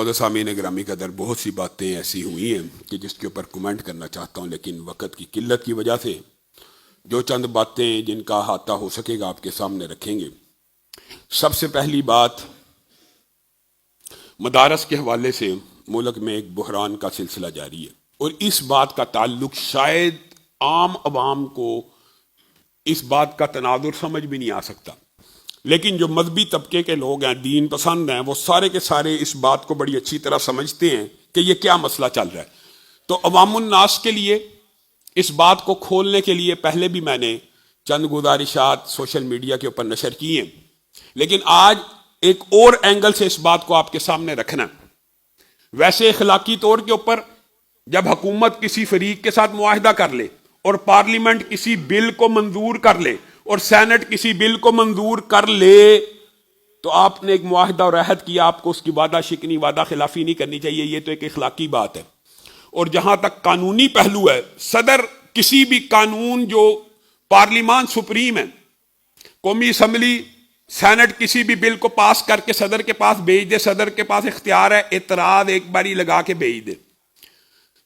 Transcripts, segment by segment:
معزز سامعین گرامی قدر، بہت سی باتیں ایسی ہوئی ہیں کہ جس کے اوپر کمنٹ کرنا چاہتا ہوں، لیکن وقت کی قلت کی وجہ سے جو چند باتیں جن کا احاطہ ہو سکے گا آپ کے سامنے رکھیں گے۔ سب سے پہلی بات، مدارس کے حوالے سے ملک میں ایک بحران کا سلسلہ جاری ہے، اور اس بات کا تعلق شاید عام عوام کو اس بات کا تناظر سمجھ بھی نہیں آ سکتا، لیکن جو مذہبی طبقے کے لوگ ہیں، دین پسند ہیں، وہ سارے کے سارے اس بات کو بڑی اچھی طرح سمجھتے ہیں کہ یہ کیا مسئلہ چل رہا ہے۔ تو عوام الناس کے لیے اس بات کو کھولنے کے لیے پہلے بھی میں نے چند گزارشات سوشل میڈیا کے اوپر نشر کی ہیں، لیکن آج ایک اور اینگل سے اس بات کو آپ کے سامنے رکھنا ہے۔ ویسے اخلاقی طور کے اوپر جب حکومت کسی فریق کے ساتھ معاہدہ کر لے اور پارلیمنٹ کسی بل کو منظور کر لے اور سینٹ کسی بل کو منظور کر لے تو آپ نے ایک معاہدہ اور عہد کیا، آپ کو اس کی وعدہ شکنی، وعدہ خلافی نہیں کرنی چاہیے، یہ تو ایک اخلاقی بات ہے۔ اور جہاں تک قانونی پہلو ہے، صدر کسی بھی قانون جو پارلیمان سپریم ہے، قومی اسمبلی سینٹ کسی بھی بل کو پاس کر کے صدر کے پاس بھیج دے، صدر کے پاس اختیار ہے اعتراض ایک باری لگا کے بھیج دے۔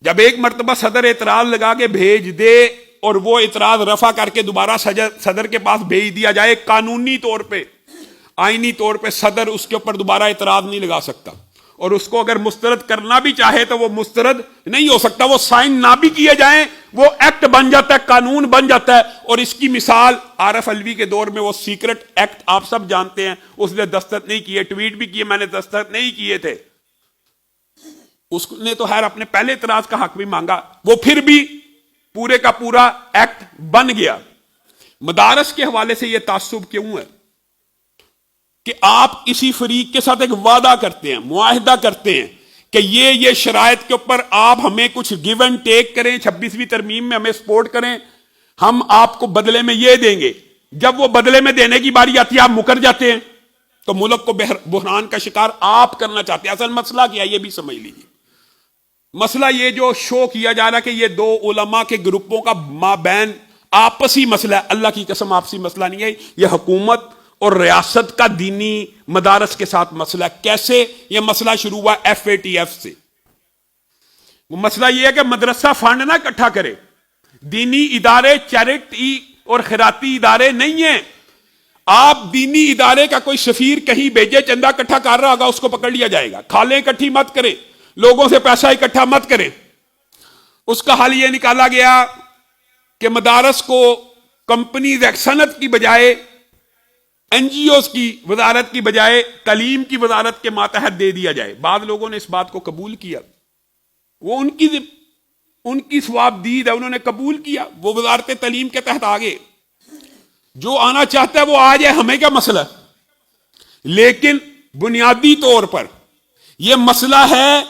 جب ایک مرتبہ صدر اعتراض لگا کے بھیج دے اور وہ اعتراض رفع کر کے دوبارہ صدر کے پاس بھیج دیا جائے، قانونی طور پہ، آئینی طور پہ صدر اس کے اوپر دوبارہ اعتراض نہیں لگا سکتا، اور اس کو اگر مسترد کرنا بھی چاہے تو وہ مسترد نہیں ہو سکتا، وہ سائن نہ بھی کیے جائیں وہ ایکٹ بن جاتا ہے، قانون بن جاتا ہے۔ اور اس کی مثال عارف علوی کے دور میں وہ سیکرٹ ایکٹ آپ سب جانتے ہیں، اس نے دستخط نہیں کیے، ٹویٹ بھی کیے، میں نے دستخط نہیں کیے تھے، اس نے تو خیر اپنے پہلے اعتراض کا حق بھی مانگا، وہ پھر بھی پورے کا پورا ایکٹ بن گیا۔ مدارس کے حوالے سے یہ تعصب کیوں ہے کہ آپ کسی فریق کے ساتھ ایک وعدہ کرتے ہیں، معاہدہ کرتے ہیں کہ یہ شرائط کے اوپر آپ ہمیں کچھ گیو اینڈ ٹیک کریں، 26ویں ترمیم میں ہمیں سپورٹ کریں، ہم آپ کو بدلے میں یہ دیں گے۔ جب وہ بدلے میں دینے کی باری آتی ہے آپ مکر جاتے ہیں، تو ملک کو بحران کا شکار آپ کرنا چاہتے ہیں۔ اصل مسئلہ کیا ہے یہ بھی سمجھ لیجیے۔ مسئلہ یہ جو شو کیا جا رہا ہے کہ یہ دو علماء کے گروپوں کا مابین آپسی مسئلہ ہے، اللہ کی قسم آپسی مسئلہ نہیں ہے، یہ حکومت اور ریاست کا دینی مدارس کے ساتھ مسئلہ ہے۔ کیسے یہ مسئلہ شروع ہوا؟ FATF سے۔ وہ مسئلہ یہ ہے کہ مدرسہ فنڈ نہ اکٹھا کرے، دینی ادارے چیریٹی اور خیراتی ادارے نہیں ہیں۔ آپ دینی ادارے کا کوئی سفیر کہیں بھیجے، چندہ اکٹھا کر رہا ہوگا، اس کو پکڑ لیا جائے گا۔ کھالیں اکٹھی مت کریں، لوگوں سے پیسہ اکٹھا مت کریں۔ اس کا حل یہ نکالا گیا کہ مدارس کو کمپنیز ایکٹ صنعت کی بجائے NGOs کی وزارت کی بجائے تعلیم کی وزارت کے ماتحت دے دیا جائے۔ بعض لوگوں نے اس بات کو قبول کیا، وہ ان کی ثواب دید ہے، انہوں نے قبول کیا، وہ وزارت تعلیم کے تحت آگے، جو آنا چاہتا ہے وہ آ جائے، ہمیں کیا مسئلہ۔ لیکن بنیادی طور پر یہ مسئلہ ہے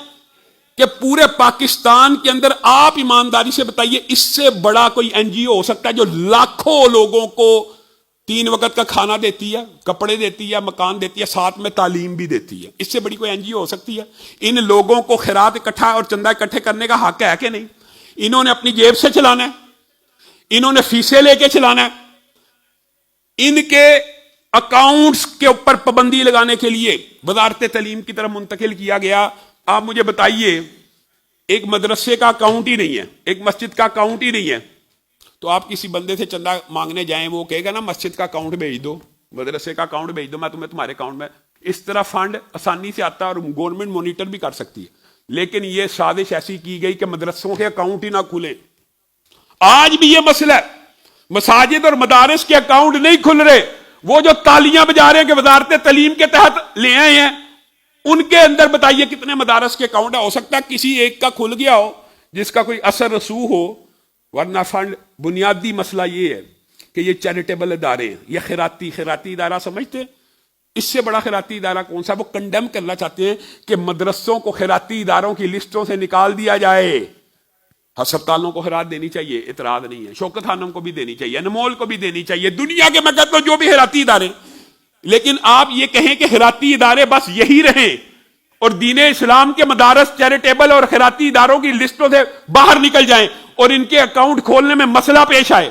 کہ پورے پاکستان کے اندر آپ ایمانداری سے بتائیے اس سے بڑا کوئی NGO ہو سکتا ہے جو لاکھوں لوگوں کو 3 وقت کا کھانا دیتی ہے، کپڑے دیتی ہے، مکان دیتی ہے، ساتھ میں تعلیم بھی دیتی ہے؟ اس سے بڑی کوئی NGO ہو سکتی ہے؟ ان لوگوں کو خیرات اکٹھا اور چندہ اکٹھے کرنے کا حق ہے کہ نہیں؟ انہوں نے اپنی جیب سے چلانا ہے، انہوں نے فیسیں لے کے چلانا ہے۔ ان کے اکاؤنٹس کے اوپر پابندی لگانے کے لیے وزارت تعلیم کی طرف منتقل کیا گیا۔ آپ مجھے بتائیے، ایک مدرسے کا اکاؤنٹ ہی نہیں ہے، ایک مسجد کا اکاؤنٹ ہی نہیں ہے، تو آپ کسی بندے سے چندہ مانگنے جائیں، وہ کہے گا نا مسجد کا اکاؤنٹ بھیج دو، مدرسے کا اکاؤنٹ بھیج دو، میں تمہیں تمہارے اکاؤنٹ میں۔ اس طرح فنڈ آسانی سے آتا ہے اور گورنمنٹ مانیٹر بھی کر سکتی ہے، لیکن یہ سازش ایسی کی گئی کہ مدرسوں کے اکاؤنٹ ہی نہ کھلیں۔ آج بھی یہ مسئلہ ہے، مساجد اور مدارس کے اکاؤنٹ نہیں کھل رہے۔ وہ جو تالیاں بجا رہے ہیں کہ وزارت تعلیم کے تحت لے آئے ہیں، ان کے اندر بتائیے کتنے مدارس کے اکاؤنٹ ہے؟ ہو سکتا ہے کسی ایک کا کھل گیا ہو جس کا کوئی اثر رسوخ ہو، ورنہ فنڈ۔ بنیادی مسئلہ یہ ہے کہ یہ چیریٹیبل ادارے ہیں، یہ خیراتی ادارہ سمجھتے ہیں؟ اس سے بڑا خیراتی ادارہ کون سا؟ وہ کنڈیم کرنا چاہتے ہیں کہ مدرسوں کو خیراتی اداروں کی لسٹوں سے نکال دیا جائے۔ ہسپتالوں کو خیرات دینی چاہیے، اعتراض نہیں ہے، شوکت خانم کو بھی دینی چاہیے، انمول کو بھی دینی چاہیے، دنیا کے میں کہتا ہوں جو بھی خیراتی ادارے۔ لیکن آپ یہ کہیں کہ خیراتی ادارے بس یہی رہیں اور دین اسلام کے مدارس چیریٹیبل اور خیراتی اداروں کی لسٹوں سے باہر نکل جائیں اور ان کے اکاؤنٹ کھولنے میں مسئلہ پیش آئے،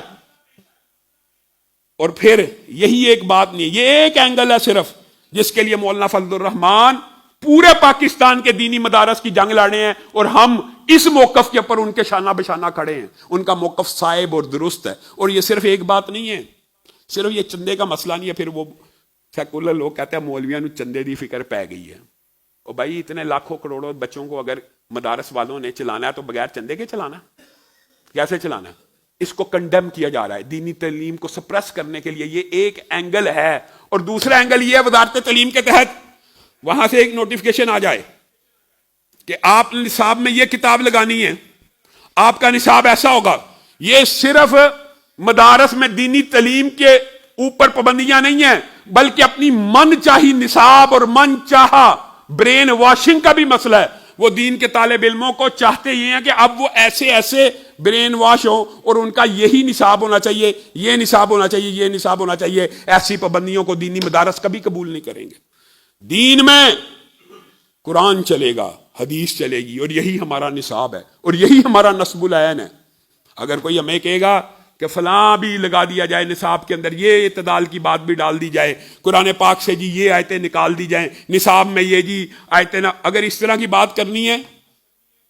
اور پھر یہی ایک بات نہیں، یہ ایک اینگل ہے صرف جس کے لیے مولانا فضل الرحمان پورے پاکستان کے دینی مدارس کی جنگ لڑے ہیں اور ہم اس موقف کے اوپر ان کے شانہ بشانہ کھڑے ہیں. ان کا موقف صائب اور درست ہے. اور یہ صرف ایک بات نہیں ہے, صرف یہ چندے کا مسئلہ نہیں ہے. پھر وہ سیکولر لوگ کہتے ہیں مولویاں نو چندے دی فکر پی گئی ہے. اور بھائی اتنے لاکھوں کروڑوں بچوں کو اگر مدارس والوں نے چلانا ہے تو بغیر چندے کے چلانا ہے؟ کیسے چلانا ہے؟ اس کو کنڈیم کیا جا رہا ہے. دینی تعلیم کو سپریس کرنے کے لیے یہ ایک اینگل ہے. اور دوسرا اینگل یہ ہے وزارت تعلیم کے تحت وہاں سے ایک نوٹیفکیشن آ جائے کہ آپ نصاب میں یہ کتاب لگانی ہے, آپ کا نصاب ایسا ہوگا. یہ صرف مدارس میں دینی تعلیم کے اوپر پابندیاں نہیں ہیں, بلکہ اپنی من چاہی نصاب اور من چاہا برین واشنگ کا بھی مسئلہ ہے. وہ دین کے طالب علموں کو چاہتے یہ ہیں کہ اب وہ ایسے ایسے برین واش ہوں اور ان کا یہی نصاب ہونا چاہیے, یہ نصاب ہونا چاہیے, یہ نصاب ہونا چاہیے. ایسی پابندیوں کو دینی مدارس کبھی قبول نہیں کریں گے. دین میں قرآن چلے گا, حدیث چلے گی, اور یہی ہمارا نصاب ہے اور یہی ہمارا نصب العین ہے. اگر کوئی ہمیں کہے گا کہ فلاں بھی لگا دیا جائے نصاب کے اندر, یہ اعتدال کی بات بھی ڈال دی جائے, قرآن پاک سے جی یہ آیتیں نکال دی جائیں, نصاب میں یہ جی آیتیں نہ, اگر اس طرح کی بات کرنی ہے,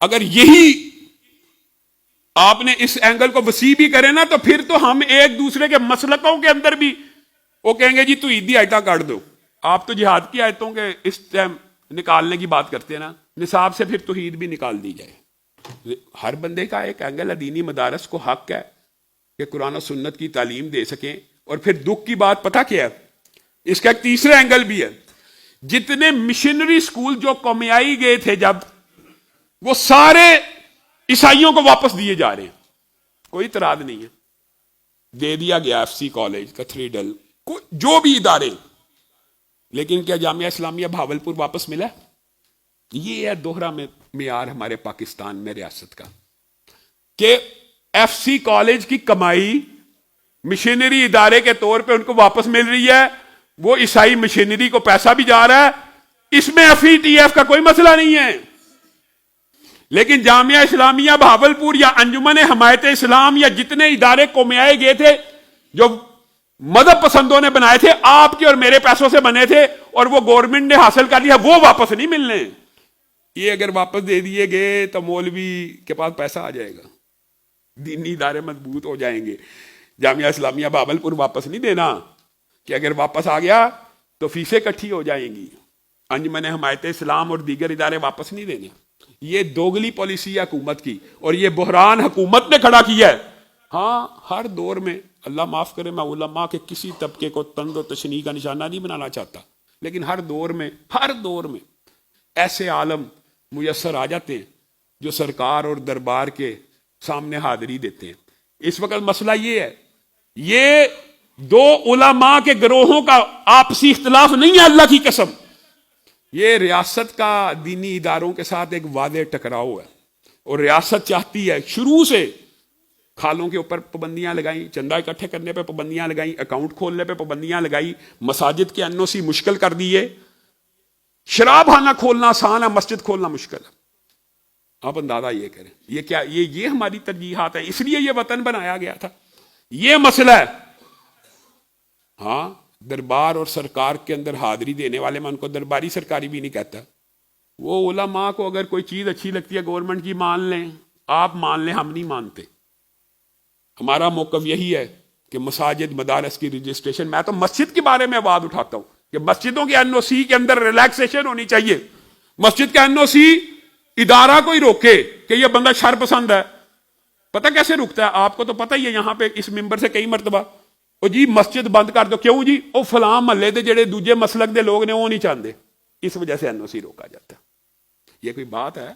اگر یہی آپ نے اس اینگل کو وسیع بھی کرے نا, تو پھر تو ہم ایک دوسرے کے مسلکوں کے اندر بھی وہ کہیں گے جی تو عیدی آیتیں کاٹ دو. آپ تو جہاد کی آیتوں کے اس ٹائم نکالنے کی بات کرتے ہیں نا, نصاب سے پھر توحید بھی نکال دی جائے. ہر بندے کا ایک اینگل ہے. دینی مدارس کو حق ہے کہ قرآن و سنت کی تعلیم دے سکیں. اور پھر دکھ کی بات پتہ کیا ہے, اس کا ایک تیسرا اینگل بھی ہے. جتنے مشنری سکول جو قومیائی گئے تھے جب, وہ سارے عیسائیوں کو واپس دیے جا رہے ہیں. کوئی اعتراض نہیں ہے, دے دیا گیا ایف سی کالج, کیتھیڈرل, جو بھی ادارے. لیکن کیا جامعہ اسلامیہ بھاولپور واپس ملا؟ یہ ہے دوہرا معیار ہمارے پاکستان میں ریاست کا کہ ایف سی کالج کی کمائی مشینری ادارے کے طور پہ ان کو واپس مل رہی ہے. وہ عیسائی مشینری کو پیسہ بھی جا رہا ہے, اس میں ایف ای ٹی ایف کا کوئی مسئلہ نہیں ہے. لیکن جامعہ اسلامیہ بھاولپور یا انجمن حمایت اسلام یا جتنے ادارے قومیائے گئے تھے جو مذہب پسندوں نے بنائے تھے, آپ کے اور میرے پیسوں سے بنے تھے, اور وہ گورنمنٹ نے حاصل کر لیا, وہ واپس نہیں ملنے. یہ اگر واپس دے دیے گئے تو مولوی کے پاس پیسہ آ جائے گا, دینی ادارے مضبوط ہو جائیں گے. جامعہ اسلامیہ بھاولپور واپس نہیں دینا کہ اگر واپس آ گیا تو فیسیں اکٹھی ہو جائیں گی. انجمن حمایت اسلام اور دیگر ادارے واپس نہیں دینے. یہ دوگلی پالیسی ہے حکومت کی, اور یہ بحران حکومت نے کھڑا کیا ہے. ہاں, ہر دور میں, اللہ معاف کرے, میں علماء کے کسی طبقے کو تند و تشنیع کا نشانہ نہیں بنانا چاہتا, لیکن ہر دور میں ایسے عالم میسر آ جاتے ہیں جو سرکار اور دربار کے سامنے حاضری دیتے ہیں. اس وقت مسئلہ یہ ہے, یہ دو علماء کے گروہوں کا آپسی اختلاف نہیں ہے, اللہ کی قسم. یہ ریاست کا دینی اداروں کے ساتھ ایک واضح ٹکراؤ ہے, اور ریاست چاہتی ہے شروع سے کھالوں کے اوپر پابندیاں لگائیں, چندہ اکٹھے کرنے پہ پابندیاں لگائیں, اکاؤنٹ کھولنے پہ پابندیاں لگائی, مساجد کے این او سی مشکل کر دیے. شراب خانہ کھولنا آسان ہے, مسجد کھولنا مشکل ہے. آپ اندازہ یہ کریں, یہ کیا, یہ ہماری ترجیحات ہیں. اس لیے یہ وطن بنایا گیا تھا. یہ مسئلہ ہے. ہاں, دربار اور سرکار کے اندر حاضری دینے والے, میں ان کو درباری سرکاری بھی نہیں کہتا. وہ علماء کو اگر کوئی چیز اچھی لگتی ہے گورنمنٹ کی, مان لیں, آپ مان لیں, ہم نہیں مانتے. ہمارا موقف یہی ہے کہ مساجد مدارس کی رجسٹریشن, میں تو مسجد کے بارے میں آواز اٹھاتا ہوں کہ مسجدوں کے این او سی کے اندر ریلیکسیشن ہونی چاہیے. مسجد کا این او سی ادارہ کوئی روکے کہ یہ بندہ شر پسند ہے, پتہ کیسے رکتا ہے؟ آپ کو تو پتہ ہی ہے, یہاں پہ اس ممبر سے کئی مرتبہ, او جی مسجد بند کر دو. کیوں جی؟ او فلاں محلے دے جڑے دوجے مسلک دے لوگ نے وہ نہیں چاہتے, اس وجہ سے این او سی روکا جاتا ہے. یہ کوئی بات ہے؟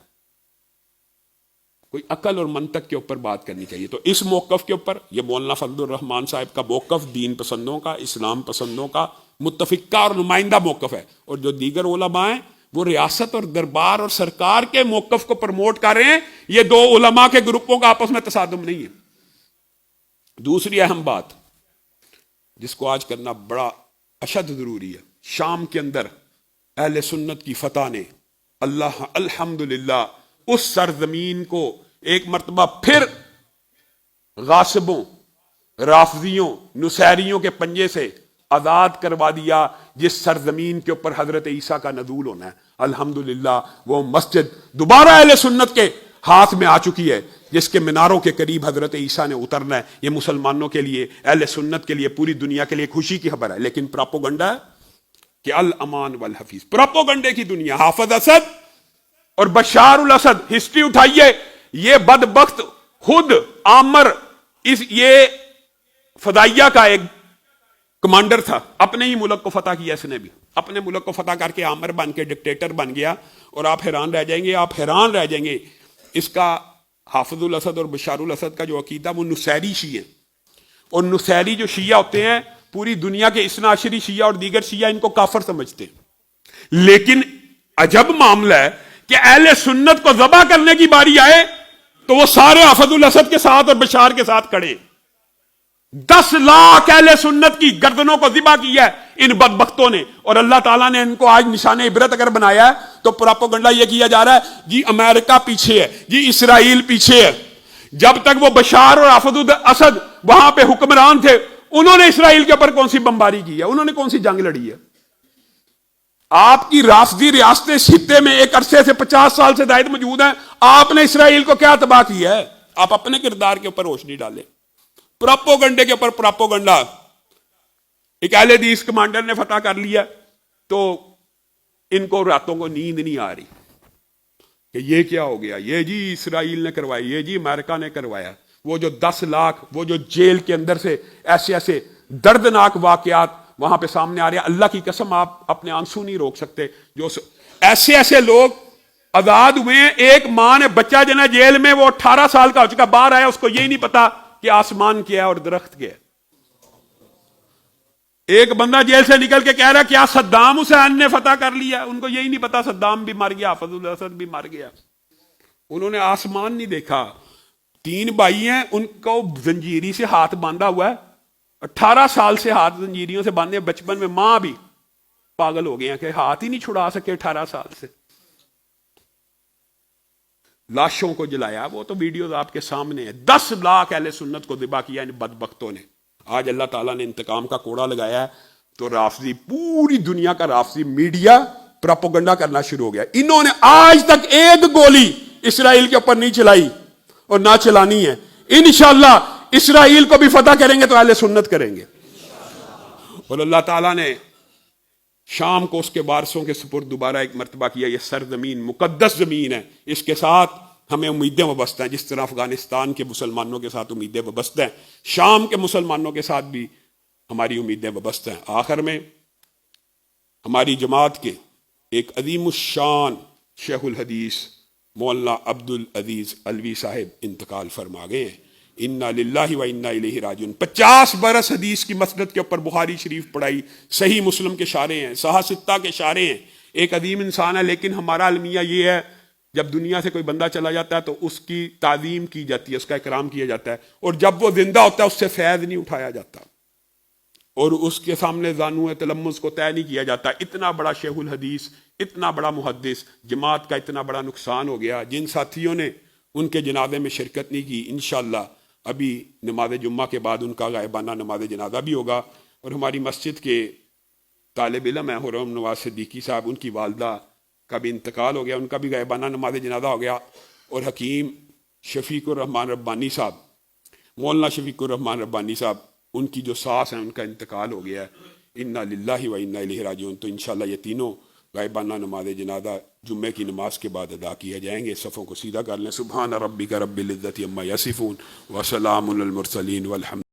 کوئی عقل اور منطق کے اوپر بات کرنی چاہیے. تو اس موقف کے اوپر یہ مولانا فضل الرحمان صاحب کا موقف دین پسندوں کا, اسلام پسندوں کا متفقہ اور نمائندہ موقف ہے. اور جو دیگر علماء ہیں وہ ریاست اور دربار اور سرکار کے موقف کو پروموٹ کر رہے ہیں. یہ دو علماء کے گروپوں کا آپس میں تصادم نہیں ہے. دوسری اہم بات جس کو آج کرنا بڑا اشد ضروری ہے, شام کے اندر اہل سنت کی فتح نے اللہ الحمدللہ اس سرزمین کو ایک مرتبہ پھر غاصبوں, رافضیوں, نصیریوں کے پنجے سے آزاد کروا دیا جس سرزمین کے اوپر حضرت عیسیٰ کا نزول ہونا ہے. الحمدللہ وہ مسجد دوبارہ اہل سنت کے ہاتھ میں آ چکی ہے جس کے میناروں کے قریب حضرت عیسیٰ نے اترنا ہے. یہ مسلمانوں کے لیے، اہل سنت کے لیے، پوری دنیا کے لیے خوشی کی خبر ہے. لیکن پراپوگنڈا ہے کہ الامان والحفیظ، پراپوگنڈے کی دنیا. حافظ اسد اور بشار الاسد، ہسٹری اٹھائیے. یہ بدبخت خود عامر یہ فضائیہ کا ایک کمانڈر تھا، اپنے ہی ملک کو فتح کیا. اس نے بھی اپنے ملک کو فتح کر کے عامر بن کے ڈکٹیٹر بن گیا. اور آپ حیران رہ جائیں گے، آپ حیران رہ جائیں گے. اس کا حافظ الاسد اور بشار الاسد کا جو عقیدہ وہ نصیری شیعہ ہیں. اور نصیری جو شیعہ ہوتے ہیں پوری دنیا کے اثنا عشری شیعہ اور دیگر شیعہ ان کو کافر سمجھتے ہیں. لیکن عجب معاملہ ہے کہ اہل سنت کو ذبح کرنے کی باری آئے تو وہ سارے حافظ الاسد کے ساتھ اور بشار کے ساتھ کھڑے. 10 لاکھ اہل سنت کی گردنوں کو ذبح کیا ہے ان بدبختوں نے. اور اللہ تعالیٰ نے ان کو آج نشان عبرت اگر بنایا ہے تو پراپوگنڈا یہ کیا جا رہا ہے جی امریکہ پیچھے ہے، جی اسرائیل پیچھے ہے. جب تک وہ بشار اور حافظ الاسد وہاں پہ حکمران تھے انہوں نے اسرائیل کے اوپر کون سی بمباری کی ہے؟ انہوں نے کون سی جنگ لڑی ہے؟ آپ کی رافضی ریاستیں اس خطے میں ایک عرصے سے 50 سال سے زائد موجود ہیں. آپ نے اسرائیل کو کیا تباہ کیا ہے؟ آپ اپنے کردار کے اوپر روشنی ڈالیں. پراپوگنڈے کے اوپر پراپوگنڈا. ایک اہل حدیث کمانڈر نے فتح کر لیا تو ان کو راتوں کو نیند نہیں آ رہی کہ یہ کیا ہو گیا، یہ جی اسرائیل نے کروایا، یہ جی امریکہ نے کروایا. وہ جو 10 لاکھ وہ جو جیل کے اندر سے ایسے ایسے دردناک واقعات وہاں پہ سامنے آ رہے ہیں. اللہ کی قسم آپ اپنے آنسو نہیں روک سکتے. جو ایسے ایسے لوگ آزاد ہوئے ہیں. ایک ماں نے بچہ جنا جیل میں، وہ 18 سال کا ہو چکا، باہر آیا، اس کو یہی نہیں پتا کہ آسمان کیا ہے اور درخت کیا ہے. ایک بندہ جیل سے نکل کے کہہ رہا ہے کیا صدام حسین نے فتح کر لیا. ان کو یہی نہیں پتا صدام بھی مر گیا، حافظ الاسد بھی مر گیا. انہوں نے آسمان نہیں دیکھا. 3 بھائی ہیں، ان کو زنجیری سے ہاتھ باندھا ہوا ہے. 18 سال سے ہاتھ زنجیریوں سے باندھے. بچپن میں ماں بھی پاگل ہو گئے ہیں کہ ہاتھ ہی نہیں چھڑا سکے 18 سال سے. لاشوں کو جلایا. وہ تو ویڈیوز آپ کے سامنے ہیں. 10 لاکھ اہل سنت کو ذبح کیا ان بدبختوں نے. آج اللہ تعالیٰ نے انتقام کا کوڑا لگایا ہے تو رافضی، پوری دنیا کا رافضی میڈیا پراپوگنڈا کرنا شروع ہو گیا. انہوں نے آج تک ایک گولی اسرائیل کے اوپر نہیں چلائی اور نہ چلانی ہے. انشاءاللہ اسرائیل کو بھی فتح کریں گے تو اہل سنت کریں گے. اور اللہ تعالیٰ نے شام کو اس کے وارثوں کے سپرد دوبارہ ایک مرتبہ کیا. یہ سرزمین مقدس زمین ہے، اس کے ساتھ ہمیں امیدیں وابستہ ہیں. جس طرح افغانستان کے مسلمانوں کے ساتھ امیدیں وابستہ ہیں، شام کے مسلمانوں کے ساتھ بھی ہماری امیدیں وابستہ ہیں. آخر میں ہماری جماعت کے ایک عظیم الشان شیخ الحدیث مولانا عبد العزیز علوی صاحب انتقال فرما گئے ہیں. انا للہ و انا الیہ راجعون. 50 برس حدیث کی مسند کے اوپر بخاری شریف پڑھائی، صحیح مسلم کے شارح ہیں، صحاح ستہ کے شارح ہیں. ایک عظیم انسان ہے. لیکن ہمارا المیہ یہ ہے جب دنیا سے کوئی بندہ چلا جاتا ہے تو اس کی تعظیم کی جاتی ہے، اس کا اکرام کیا جاتا ہے. اور جب وہ زندہ ہوتا ہے اس سے فیض نہیں اٹھایا جاتا اور اس کے سامنے زانو تلمذ کو طے نہیں کیا جاتا. اتنا بڑا شیخ الحدیث، اتنا بڑا محدث، جماعت کا اتنا بڑا نقصان ہو گیا. جن ساتھیوں نے ان کے جنازے میں شرکت نہیں کی، انشاءاللہ ابھی نماز جمعہ کے بعد ان کا غائبانہ نماز جنازہ بھی ہوگا. اور ہماری مسجد کے طالب علم ہیں حرم نواز صدیقی صاحب، ان کی والدہ کا بھی انتقال ہو گیا، ان کا بھی غائبانہ نماز جنازہ ہو گیا. اور حکیم شفیق الرحمان ربانی صاحب، مولانا شفیق الرحمان ربانی صاحب، ان کی جو ساس ہیں ان کا انتقال ہو گیا ہے. انا للہ و انا الیہ راجعون. تو انشاءاللہ یہ تینوں غائبانہ نماز جنازہ جمعے کی نماز کے بعد ادا کیا جائیں گے. صفوں کو سیدھا کر لیں. سبحان ربک رب العزت عما یصفون وسلام علی المرسلین والحمد